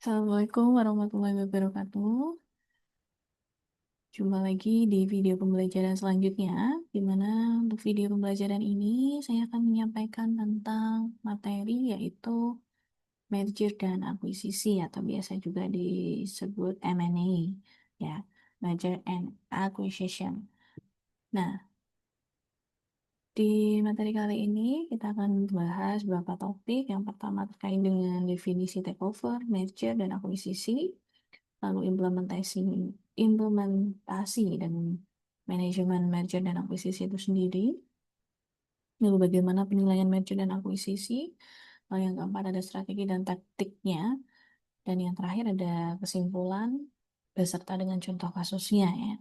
Assalamualaikum warahmatullahi wabarakatuh. Jumpa lagi di video pembelajaran selanjutnya, di mana untuk video pembelajaran ini saya akan menyampaikan tentang materi yaitu merger dan akuisisi atau biasa juga disebut M&A, ya, merger and acquisition. Nah, di materi kali ini kita akan bahas beberapa topik. Yang pertama terkait dengan definisi takeover, merger, dan akuisisi. Lalu implementasi dan manajemen merger dan akuisisi itu sendiri. Lalu bagaimana penilaian merger dan akuisisi. Lalu yang keempat ada strategi dan taktiknya. Dan yang terakhir ada kesimpulan beserta dengan contoh kasusnya ya.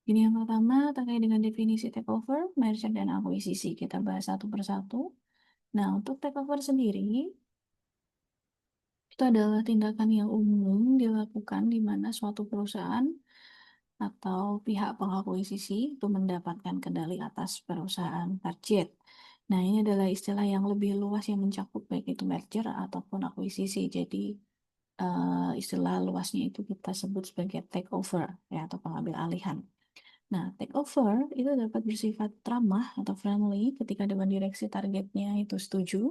Ini yang pertama terkait dengan definisi takeover, merger, dan akuisisi. Kita bahas satu persatu. Nah, untuk takeover sendiri, itu adalah tindakan yang umum dilakukan di mana suatu perusahaan atau pihak pengakuisisi itu mendapatkan kendali atas perusahaan target. Nah, ini adalah istilah yang lebih luas yang mencakup baik itu merger ataupun akuisisi. Jadi, istilah luasnya itu kita sebut sebagai takeover ya atau pengambil alihan. Nah, takeover itu dapat bersifat ramah atau friendly ketika dewan direksi targetnya itu setuju,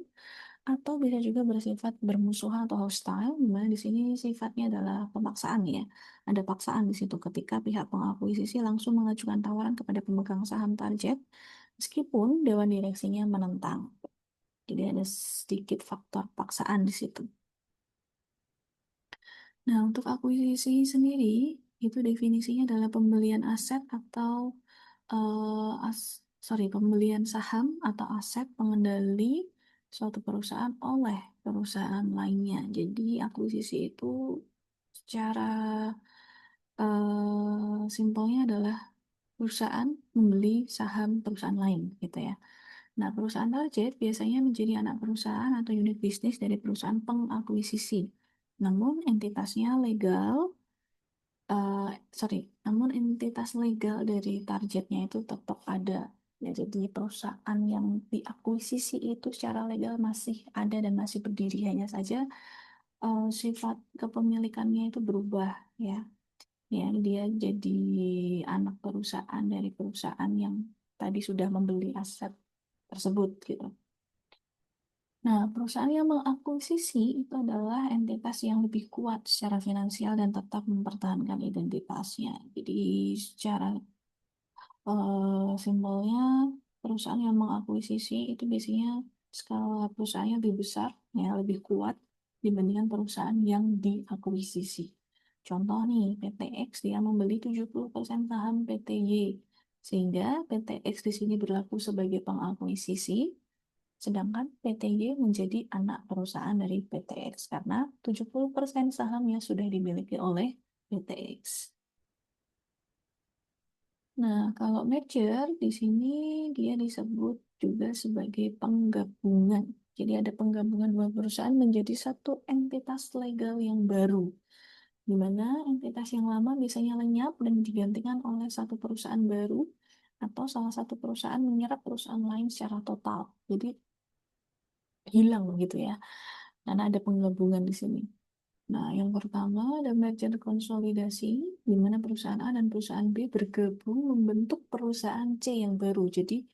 atau bisa juga bersifat bermusuhan atau hostile, di mana di sini sifatnya adalah pemaksaan ya. Ada paksaan di situ ketika pihak pengakuisisi langsung mengajukan tawaran kepada pemegang saham target, meskipun dewan direksinya menentang. Jadi ada sedikit faktor paksaan di situ. Nah, untuk akuisisi sendiri, itu definisinya adalah pembelian aset atau pembelian saham atau aset pengendali suatu perusahaan oleh perusahaan lainnya. Jadi, akuisisi itu secara simpelnya adalah perusahaan membeli saham perusahaan lain, gitu ya. Nah, perusahaan target biasanya menjadi anak perusahaan atau unit bisnis dari perusahaan pengakuisisi. Namun, eh, namun entitas legal dari targetnya itu tetap ada. Ya, jadi perusahaan yang diakuisisi itu secara legal masih ada dan masih berdiri, hanya saja sifat kepemilikannya itu berubah ya. Ya, dia jadi anak perusahaan dari perusahaan yang tadi sudah membeli aset tersebut gitu. Nah, perusahaan yang mengakuisisi itu adalah entitas yang lebih kuat secara finansial dan tetap mempertahankan identitasnya. Jadi, secara simpelnya, perusahaan yang mengakuisisi itu biasanya skala perusahaannya lebih besar, ya, lebih kuat dibandingkan perusahaan yang diakuisisi. Contoh nih, PT X dia membeli 70% saham PT Y, sehingga PT X di sini berlaku sebagai pengakuisisi, sedangkan PT Y menjadi anak perusahaan dari PT X karena 70% sahamnya sudah dimiliki oleh PT X. Nah, kalau merger di sini dia disebut juga sebagai penggabungan. Jadi ada penggabungan dua perusahaan menjadi satu entitas legal yang baru, di mana entitas yang lama biasanya lenyap dan digantikan oleh satu perusahaan baru atau salah satu perusahaan menyerap perusahaan lain secara total. Jadi hilang gitu ya, karena ada penggabungan di sini. Nah, yang pertama ada merger konsolidasi, di mana perusahaan A dan perusahaan B bergabung membentuk perusahaan C yang baru. Jadi,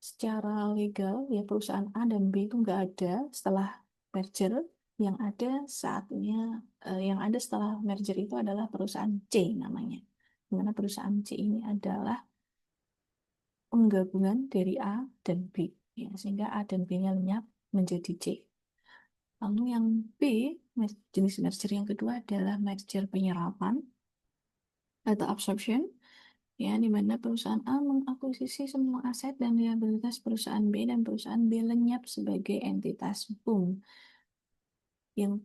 secara legal, ya perusahaan A dan B itu nggak ada setelah merger. Yang ada saatnya, yang ada setelah merger itu adalah perusahaan C namanya. Di mana perusahaan C ini adalah penggabungan dari A dan B. Ya, sehingga A dan B-nya lenyap menjadi C. Lalu yang B, jenis merger yang kedua adalah merger penyerapan atau absorption, ya, di mana perusahaan A mengakuisisi semua aset dan liabilitas perusahaan B dan perusahaan B lenyap sebagai entitas BUM, yang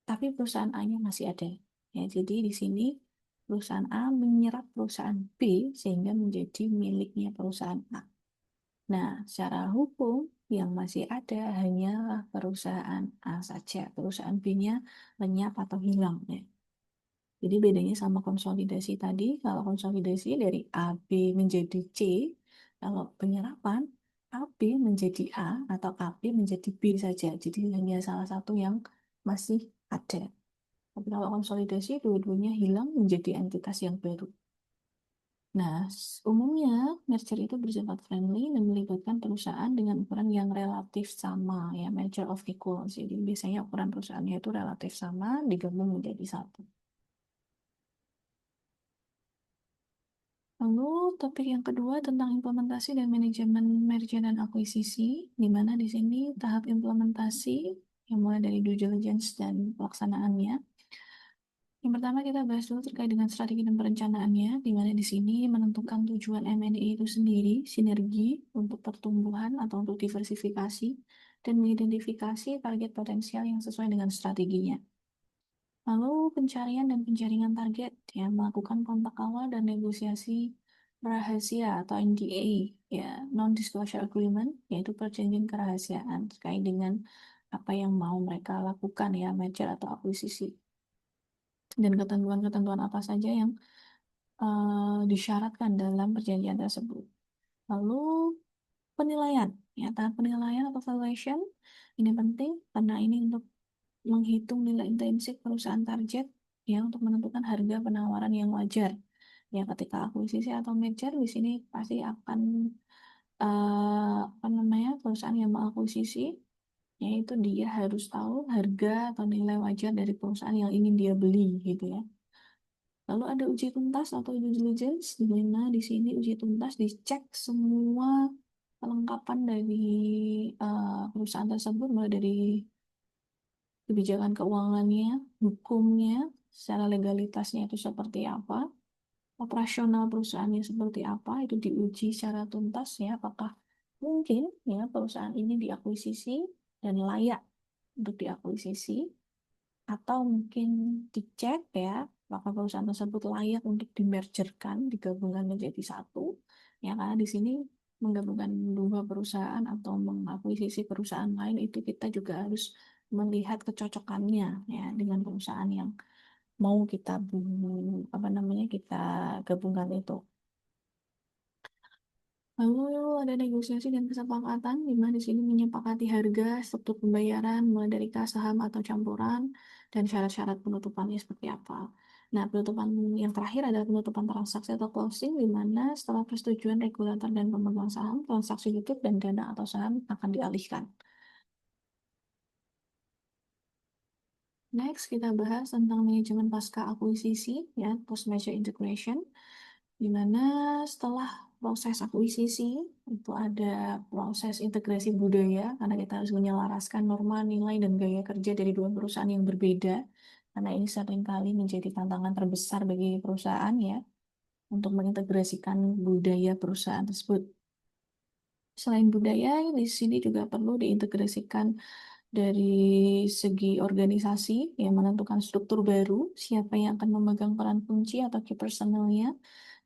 tapi perusahaan A-nya masih ada. Ya, jadi di sini perusahaan A menyerap perusahaan B sehingga menjadi miliknya perusahaan A. Nah, secara hukum yang masih ada hanyalah perusahaan A saja. Perusahaan B-nya lenyap atau hilang ya. Jadi bedanya sama konsolidasi tadi, kalau konsolidasi dari A, B menjadi C, kalau penyerapan A B menjadi A atau A B menjadi B saja. Jadi hanya salah satu yang masih ada. Tapi kalau konsolidasi, dua-duanya hilang menjadi entitas yang baru. Nah, umumnya merger itu bersifat friendly dan melibatkan perusahaan dengan ukuran yang relatif sama, ya, merger of equals. Jadi biasanya ukuran perusahaannya itu relatif sama, digabung menjadi satu. Lalu topik yang kedua tentang implementasi dan manajemen merger dan akuisisi, di mana di sini tahap implementasi yang mulai dari due diligence dan pelaksanaannya. Yang pertama kita bahas dulu terkait dengan strategi dan perencanaannya, di mana di sini menentukan tujuan M&A itu sendiri, sinergi untuk pertumbuhan atau untuk diversifikasi, dan mengidentifikasi target potensial yang sesuai dengan strateginya. Lalu pencarian dan penjaringan target, ya, melakukan kontak awal dan negosiasi rahasia atau NDA, ya, non-disclosure agreement, yaitu perjanjian kerahasiaan terkait dengan apa yang mau mereka lakukan, ya, merger atau akuisisi, dan ketentuan-ketentuan apa saja yang disyaratkan dalam perjanjian tersebut. Lalu penilaian, ya, tahap penilaian atau valuation ini penting karena ini untuk menghitung nilai intrinsik perusahaan target, ya, untuk menentukan harga penawaran yang wajar. Ya, ketika akuisisi atau merger di sini pasti akan apa namanya, perusahaan yang mengakuisisi, yaitu dia harus tahu harga atau nilai wajar dari perusahaan yang ingin dia beli, gitu ya. Lalu ada uji tuntas atau due diligence, di mana di sini uji tuntas dicek semua kelengkapan dari perusahaan tersebut, mulai dari kebijakan keuangannya, hukumnya, secara legalitasnya itu seperti apa, operasional perusahaannya seperti apa, itu diuji secara tuntas, ya, apakah mungkin, ya, perusahaan ini diakuisisi dan layak untuk diakuisisi, atau mungkin dicek, ya, apakah perusahaan tersebut layak untuk dimergerkan, digabungkan menjadi satu, ya, karena di sini menggabungkan dua perusahaan atau mengakuisisi perusahaan lain itu kita juga harus melihat kecocokannya, ya, dengan perusahaan yang mau kita apa namanya, kita gabungkan itu. Lalu ada negosiasi dan kesepakatan, di mana di sini menyepakati harga, struktur pembayaran, mulai dari kas, saham atau campuran, dan syarat-syarat penutupannya seperti apa. Nah, penutupan yang terakhir adalah penutupan transaksi atau closing, di mana setelah persetujuan regulator dan pemegang saham, transaksi tutup dan dana atau saham akan dialihkan. Next, kita bahas tentang manajemen pasca akuisisi, ya, post-merger integration, di mana setelah proses akuisisi itu ada proses integrasi budaya, karena kita harus menyelaraskan norma, nilai, dan gaya kerja dari dua perusahaan yang berbeda, karena ini seringkali menjadi tantangan terbesar bagi perusahaan, ya, untuk mengintegrasikan budaya perusahaan tersebut. Selain budaya, di sini juga perlu diintegrasikan dari segi organisasi, yang menentukan struktur baru, siapa yang akan memegang peran kunci atau key personalnya,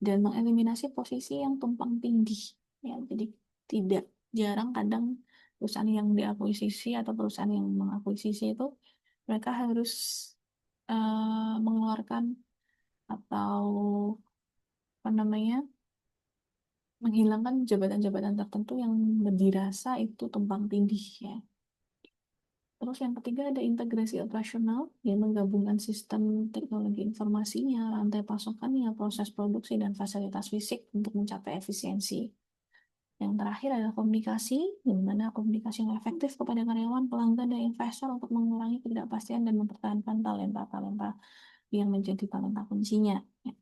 dan mengeliminasi posisi yang tumpang tindih. Ya, jadi tidak jarang kadang perusahaan yang diakuisisi atau perusahaan yang mengakuisisi itu mereka harus mengeluarkan atau apa namanya, menghilangkan jabatan-jabatan tertentu yang dirasa itu tumpang tindih, ya. Terus yang ketiga ada integrasi operasional yang menggabungkan sistem teknologi informasinya, rantai pasokannya, proses produksi, dan fasilitas fisik untuk mencapai efisiensi. Yang terakhir adalah komunikasi, di mana komunikasi yang efektif kepada karyawan, pelanggan, dan investor untuk mengurangi ketidakpastian dan mempertahankan talenta-talenta yang menjadi talenta kuncinya. Ya.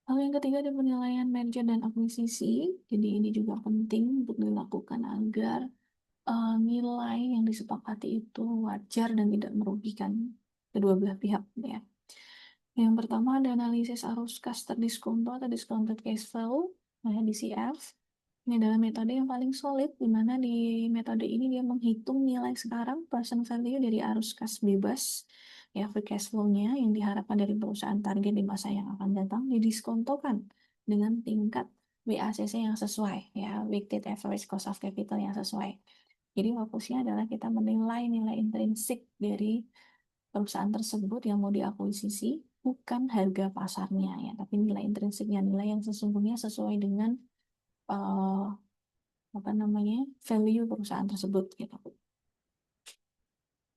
Lalu yang ketiga ada penilaian merger dan akuisisi. Jadi ini juga penting untuk dilakukan agar nilai yang disepakati itu wajar dan tidak merugikan kedua belah pihak, ya. Yang pertama ada analisis arus kas terdiskonto atau discounted cash flow, nah, DCF. Ini adalah metode yang paling solid, di mana di metode ini dia menghitung nilai sekarang present value dari arus kas bebas, ya, free cash flow-nya yang diharapkan dari perusahaan target di masa yang akan datang didiskontokan dengan tingkat WACC yang sesuai, ya, weighted average cost of capital yang sesuai. Jadi fokusnya adalah kita menilai nilai intrinsik dari perusahaan tersebut yang mau diakuisisi, bukan harga pasarnya, ya, tapi nilai intrinsiknya, nilai yang sesungguhnya sesuai dengan eh, apa namanya value perusahaan tersebut gitu.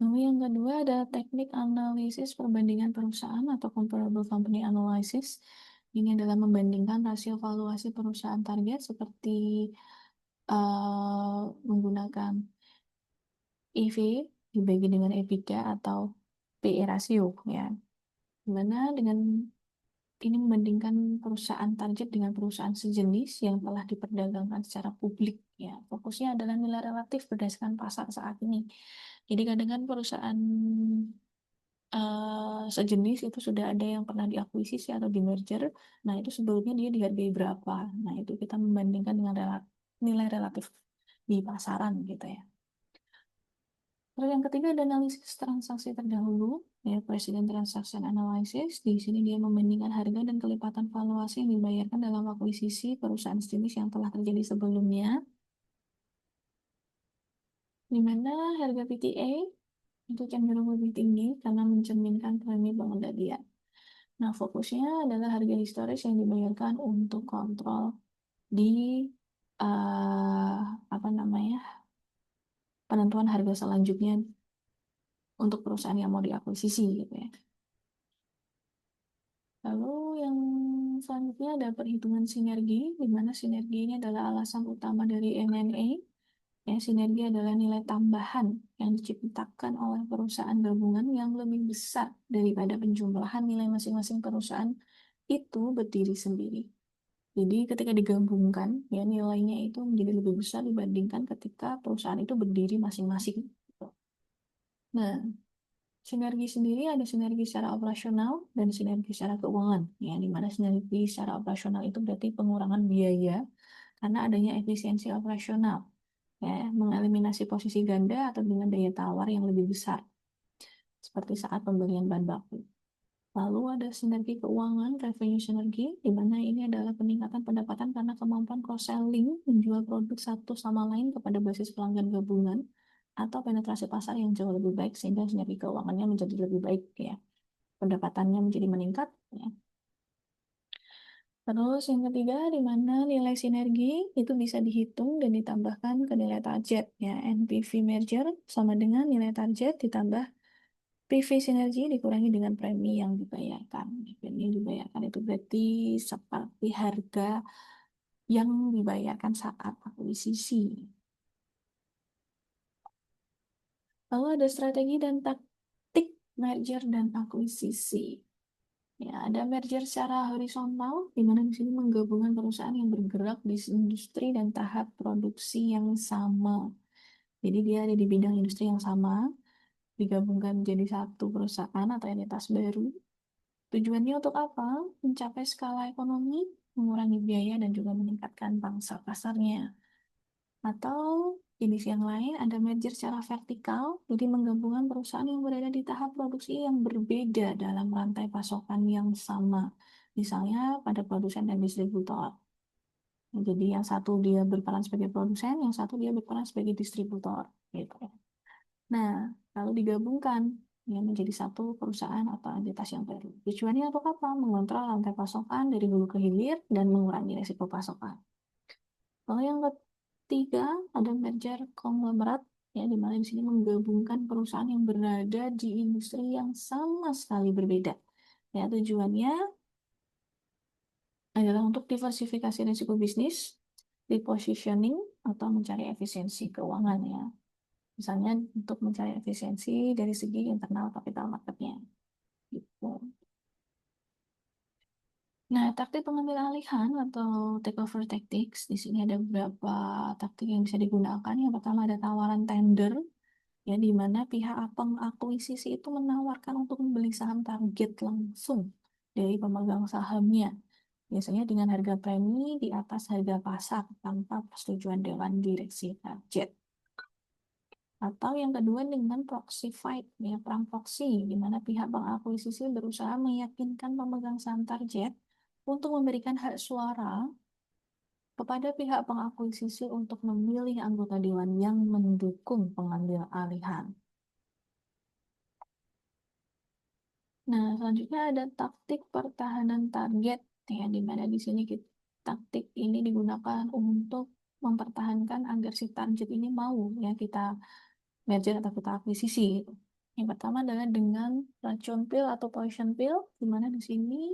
Lalu yang kedua ada teknik analisis perbandingan perusahaan atau comparable company analysis. Ini adalah membandingkan rasio valuasi perusahaan target seperti menggunakan EV dibagi dengan EBITDA atau PE rasio ya. Dimana dengan ini membandingkan perusahaan target dengan perusahaan sejenis yang telah diperdagangkan secara publik ya. Fokusnya adalah nilai relatif berdasarkan pasar saat ini. Jadi kadang kan perusahaan sejenis itu sudah ada yang pernah diakuisisi atau di merger. Nah, itu sebelumnya dia dihargai berapa. Nah, itu kita membandingkan dengan nilai relatif di pasaran gitu ya. Terus yang ketiga ada analisis transaksi terdahulu, ya Present Transaction Analysis. Di sini dia membandingkan harga dan kelipatan valuasi yang dibayarkan dalam akuisisi perusahaan sejenis yang telah terjadi sebelumnya, di mana harga PTA itu cenderung lebih tinggi karena mencerminkan premi pengendalian. Nah, fokusnya adalah harga historis yang dibayarkan untuk kontrol di uh, apa namanya penentuan harga selanjutnya untuk perusahaan yang mau diakuisisi gitu ya. Lalu yang selanjutnya ada perhitungan sinergi, di mana sinergi ini adalah alasan utama dari M&A. Ya, sinergi adalah nilai tambahan yang diciptakan oleh perusahaan gabungan yang lebih besar daripada penjumlahan nilai masing-masing perusahaan itu berdiri sendiri. Jadi ketika digabungkan, ya nilainya itu menjadi lebih besar dibandingkan ketika perusahaan itu berdiri masing-masing. Nah, sinergi sendiri ada sinergi secara operasional dan sinergi secara keuangan. Ya, di mana sinergi secara operasional itu berarti pengurangan biaya karena adanya efisiensi operasional. Ya, mengeliminasi posisi ganda atau dengan daya tawar yang lebih besar, seperti saat pembelian bahan baku. Lalu ada sinergi keuangan, revenue sinergi, di mana ini adalah peningkatan pendapatan karena kemampuan cross-selling, menjual produk satu sama lain kepada basis pelanggan gabungan, atau penetrasi pasar yang jauh lebih baik, sehingga sinergi keuangannya menjadi lebih baik ya. Pendapatannya menjadi meningkat ya. Terus yang ketiga, di mana nilai sinergi itu bisa dihitung dan ditambahkan ke nilai target ya. NPV merger sama dengan nilai target ditambah PV sinergi dikurangi dengan premi yang dibayarkan. Premi yang dibayarkan itu berarti seperti harga yang dibayarkan saat akuisisi. Lalu ada strategi dan taktik merger dan akuisisi. Ya, ada merger secara horizontal, di mana di sini menggabungkan perusahaan yang bergerak di industri dan tahap produksi yang sama. Jadi dia ada di bidang industri yang sama, digabungkan menjadi satu perusahaan atau entitas baru. Tujuannya untuk apa? Mencapai skala ekonomi, mengurangi biaya, dan juga meningkatkan pangsa pasarnya. Atau jenis yang lain ada merger secara vertikal, jadi menggabungkan perusahaan yang berada di tahap produksi yang berbeda dalam rantai pasokan yang sama. Misalnya pada produsen dan distributor. Jadi yang satu dia berperan sebagai produsen, yang satu dia berperan sebagai distributor. Gitu. Nah, lalu digabungkan ya menjadi satu perusahaan atau entitas yang baru. Tujuannya untuk apa? Mengontrol rantai pasokan dari hulu ke hilir dan mengurangi risiko pasokan. Lalu yang ketiga ada merger konglomerat ya di mana di sini menggabungkan perusahaan yang berada di industri yang sama sekali berbeda. Ya, tujuannya adalah untuk diversifikasi risiko bisnis, repositioning atau mencari efisiensi keuangan ya. Misalnya untuk mencari efisiensi dari segi internal capital marketnya. Gitu. Nah, taktik pengambil alihan atau takeover tactics, di sini ada beberapa taktik yang bisa digunakan. Yang pertama ada tawaran tender, ya di mana pihak pengakuisisi itu menawarkan untuk membeli saham target langsung dari pemegang sahamnya. Biasanya dengan harga premi di atas harga pasar tanpa persetujuan dewan direksi target. Atau yang kedua dengan proxy fight, ya perang proxy, di mana pihak pengakuisisi berusaha meyakinkan pemegang saham target untuk memberikan hak suara kepada pihak pengakuisisi untuk memilih anggota dewan yang mendukung pengambil alihan. Nah, selanjutnya ada taktik pertahanan target, ya di mana di sini taktik ini digunakan untuk mempertahankan agar si target ini mau ya kita merger atau kita akuisisi gitu. Yang pertama adalah dengan racun pil atau poison pill, di mana di sini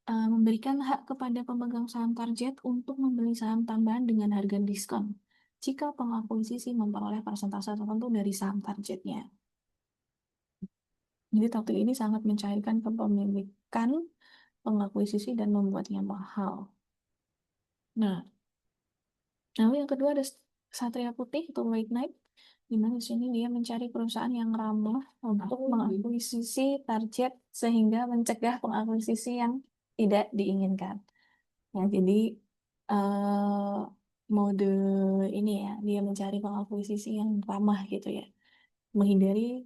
memberikan hak kepada pemegang saham target untuk membeli saham tambahan dengan harga diskon jika pengakuisisi memperoleh persentase tertentu dari saham targetnya. Jadi taktik ini sangat mencairkan kepemilikan pengakuisisi dan membuatnya mahal. Nah, lalu yang kedua ada Satria Putih atau White Knight, di mana di sini dia mencari perusahaan yang ramah untuk mengakuisisi target sehingga mencegah pengakuisisi yang tidak diinginkan. Ya, jadi eh, mode ini ya, dia mencari pengakuisisi yang ramah gitu ya, menghindari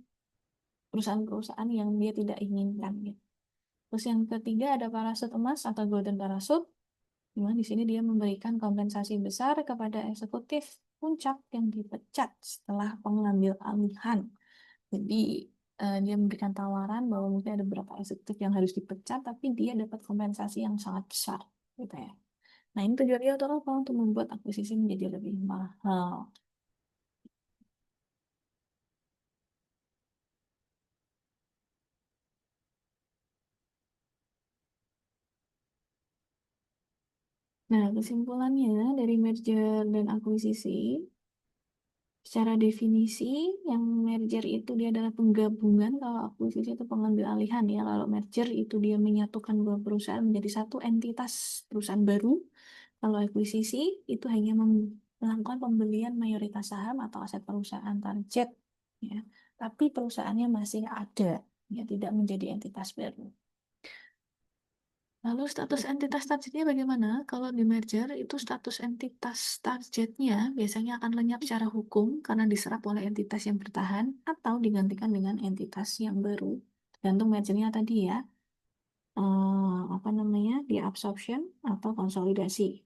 perusahaan-perusahaan yang dia tidak inginkan gitu. Terus yang ketiga ada parasut emas atau golden parachute, di mana di sini dia memberikan kompensasi besar kepada eksekutif puncak yang dipecat setelah pengambil alihan. Jadi dia memberikan tawaran bahwa mungkin ada beberapa eksekutif yang harus dipecat, tapi dia dapat kompensasi yang sangat besar, gitu ya. Nah, ini tujuannya untuk apa? Untuk membuat akuisisi menjadi lebih mahal. Nah, kesimpulannya dari merger dan akuisisi, secara definisi, yang merger itu dia adalah penggabungan, kalau akuisisi itu pengambil alihan ya. Kalau merger itu dia menyatukan dua perusahaan menjadi satu entitas perusahaan baru. Kalau akuisisi itu hanya melakukan pembelian mayoritas saham atau aset perusahaan target, ya. Tapi perusahaannya masih ada, ya, tidak menjadi entitas baru. Lalu status entitas targetnya bagaimana? Kalau di merger itu status entitas targetnya biasanya akan lenyap secara hukum karena diserap oleh entitas yang bertahan atau digantikan dengan entitas yang baru. Gantung mergernya tadi ya, apa namanya, di absorption atau konsolidasi.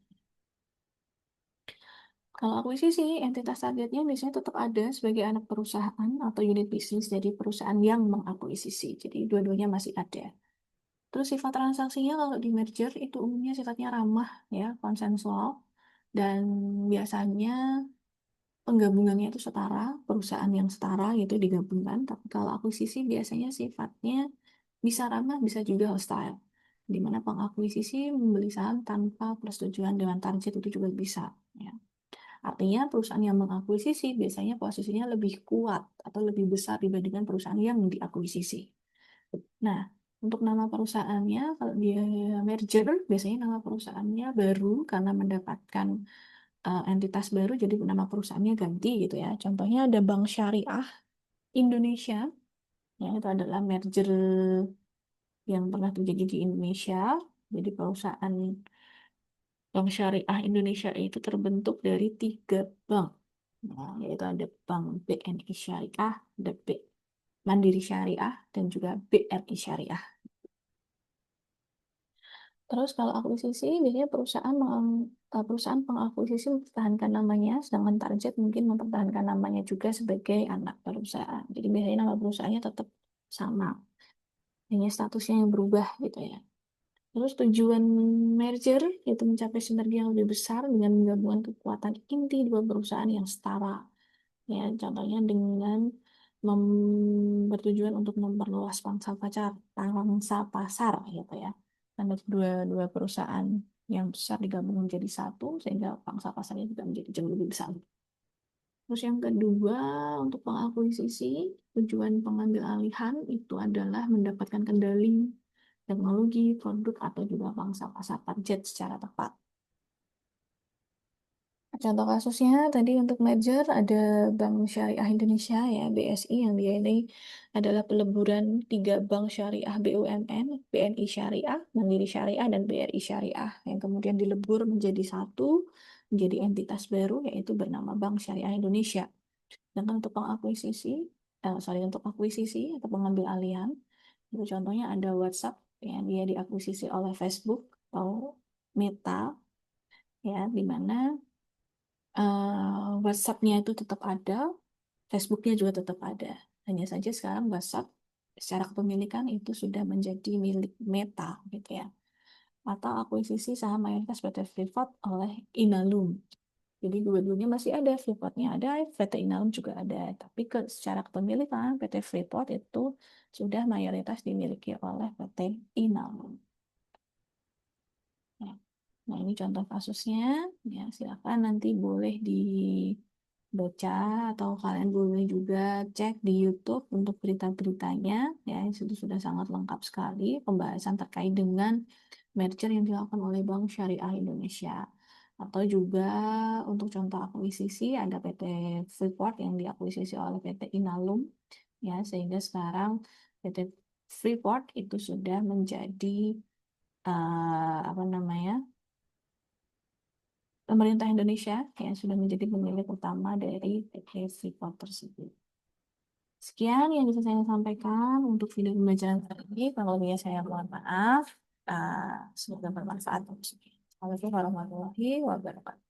Kalau akuisisi, entitas targetnya biasanya tetap ada sebagai anak perusahaan atau unit bisnis dari perusahaan yang mengakuisisi. Jadi dua-duanya masih ada. Terus sifat transaksinya kalau di merger itu umumnya sifatnya ramah ya, konsensual, dan biasanya penggabungannya itu setara, perusahaan yang setara gitu digabungkan. Tapi kalau akuisisi biasanya sifatnya bisa ramah, bisa juga hostile. Di mana pengakuisisi membeli saham tanpa persetujuan dengan target itu juga bisa. Ya. Artinya perusahaan yang mengakuisisi biasanya posisinya lebih kuat atau lebih besar dibandingkan perusahaan yang diakuisisi. Nah, untuk nama perusahaannya, kalau dia merger, biasanya nama perusahaannya baru karena mendapatkan entitas baru, jadi nama perusahaannya ganti gitu ya. Contohnya ada Bank Syariah Indonesia, ya itu adalah merger yang pernah terjadi di Indonesia. Jadi perusahaan Bank Syariah Indonesia itu terbentuk dari tiga bank. Nah, yaitu ada Bank BNI Syariah, ada Mandiri Syariah, dan juga BRI Syariah. Terus kalau akuisisi, biasanya perusahaan pengakuisisi mempertahankan namanya, sedangkan target mungkin mempertahankan namanya juga sebagai anak perusahaan. Jadi biasanya nama perusahaannya tetap sama, hanya statusnya yang berubah gitu ya. Terus tujuan merger yaitu mencapai sinergi yang lebih besar dengan menggabungkan kekuatan inti dua perusahaan yang setara. Ya, contohnya dengan bertujuan untuk memperluas pangsa pasar gitu ya. Karena dua perusahaan yang besar digabung menjadi satu sehingga pangsa pasarnya juga menjadi jauh lebih besar. Terus yang kedua, untuk pengakuisisi, tujuan pengambil alihan itu adalah mendapatkan kendali teknologi, produk, atau juga pangsa pasar target secara tepat. Contoh kasusnya tadi untuk merger ada Bank Syariah Indonesia ya BSI, yang dia ini adalah peleburan tiga bank syariah BUMN, BNI Syariah, Mandiri Syariah, dan BRI Syariah yang kemudian dilebur menjadi satu, menjadi entitas baru yaitu bernama Bank Syariah Indonesia. Dan untuk pengakuisisi, untuk akuisisi atau pengambil alihan, itu contohnya ada WhatsApp yang dia diakuisisi oleh Facebook atau Meta, ya di mana WhatsApp-nya itu tetap ada, Facebook-nya juga tetap ada. Hanya saja sekarang WhatsApp secara kepemilikan itu sudah menjadi milik Meta gitu ya. atau akuisisi saham mayoritas PT Freeport oleh Inalum. Jadi dua-duanya masih ada, Freeport-nya ada, PT Inalum juga ada. Tapi secara kepemilikan PT Freeport itu sudah mayoritas dimiliki oleh PT Inalum. Ya. Nah, ini contoh kasusnya. Ya, silakan nanti boleh dibaca atau kalian boleh juga cek di YouTube untuk berita-beritanya. Ya, itu sudah sangat lengkap sekali pembahasan terkait dengan merger yang dilakukan oleh Bank Syariah Indonesia. Atau juga untuk contoh akuisisi ada PT Freeport yang diakuisisi oleh PT Inalum. Ya, sehingga sekarang PT Freeport itu sudah menjadi apa namanya, pemerintah Indonesia yang sudah menjadi pemilik utama dari PT Freeport tersebut. Sekian yang bisa saya sampaikan untuk video pembelajaran kali ini. Kalau lebihnya saya mohon maaf. Semoga bermanfaat. Assalamualaikum warahmatullahi wabarakatuh.